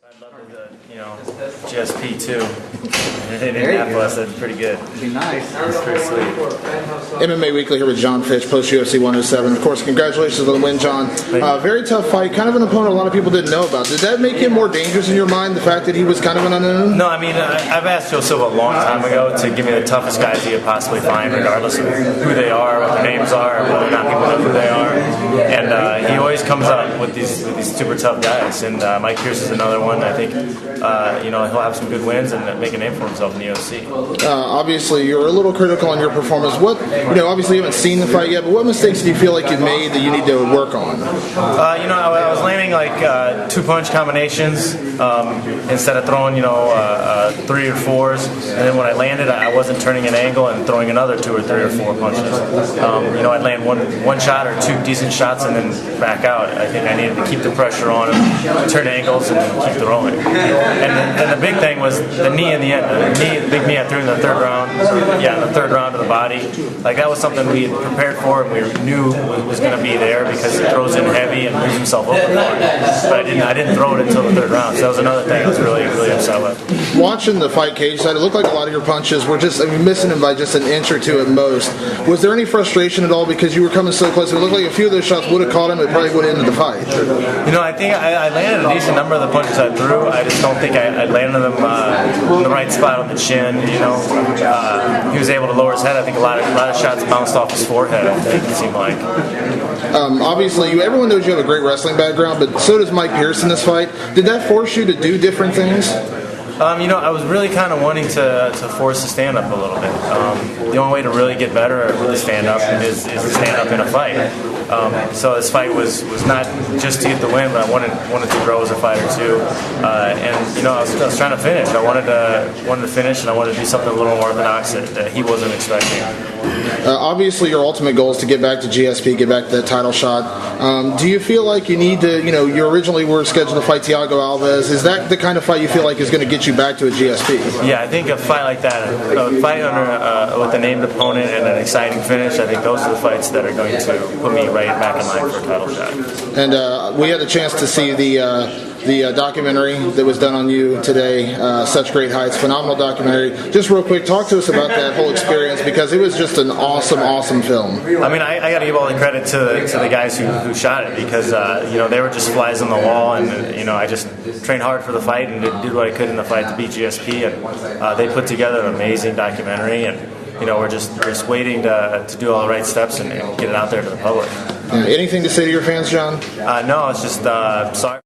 I'd love to, GSP too. In Indianapolis, that's pretty good. Be nice. That's pretty sweet. MMA Weekly here with Jon Fitch, post UFC 107. Of course, congratulations on the win, Jon. Very tough fight, kind of an opponent a lot of people didn't know about. Did that make him more dangerous in your mind, the fact that he was kind of an unknown? No, I mean, I've asked Joe Silva a long time ago to give me the toughest guys he could possibly find, regardless of who they are, what their names are, or whether or not people know who they are. And he always comes up with these super tough guys. And Mike Pierce is another one. I think he'll have some good wins and make a name for himself in the UFC. Obviously, you're a little critical on your performance. Obviously you haven't seen the fight yet, but what mistakes do you feel like you've made that you need to work on? I was landing like two-punch combinations instead of throwing, 3 or 4s. And then when I landed, I wasn't turning an angle and throwing another 2 or 3 or 4 punches. I'd land one shot or 2 decent shots and then back out. I think I needed to keep the pressure on him, turn angles, and keep throwing. And the big thing was the knee in the end. The big knee I threw in the third round. Yeah, in the third round of the body. Like, that was something we had prepared for and we knew was going to be there because he throws in heavy and moves himself over for it. But I didn't throw it until the third round. So that was another thing I was really upset with. Watching the fight cage side, it looked like a lot of your punches were just missing him by just an inch or 2 at most. Was there any frustration at all because you were coming so close? It looked like a few of those shots would have caught him. It probably would have ended the fight. I think I landed a decent number of the punches I threw. I just don't think I landed them in the right spot on the chin. He was able to lower his head. I think a lot of shots bounced off his forehead. I think it seemed like. Obviously, everyone knows you have a great wrestling background, but so does Mike Pierce in this fight. Did that force you to do different things? I was really kind of wanting to force the stand-up a little bit. The only way to really get better at the stand-up is to stand up in a fight. So this fight was not just to get the win, but I wanted to grow as a fighter too. I was trying to finish. I wanted to finish, and I wanted to do something a little more orthodox that he wasn't expecting. Obviously, your ultimate goal is to get back to GSP, get back to that title shot. Do you feel like you need to, you originally were scheduled to fight Thiago Alves. Is that the kind of fight you feel like is going to get you back to a GSP? Yeah, I think a fight like that, a fight with a named opponent and an exciting finish, I think those are the fights that are going to put me right back in line for a title shot. And we had a chance to see the documentary that was done on you today, Such Great Heights, phenomenal documentary. Just real quick, talk to us about that whole experience because it was just an awesome film. I mean, I got to give all the credit to the guys who shot it because they were just flies on the wall, and I just trained hard for the fight and did what I could in the fight to beat GSP, and they put together an amazing documentary, and we're just waiting to do all the right steps and get it out there to the public. Anything to say to your fans, Jon? No, it's just sorry.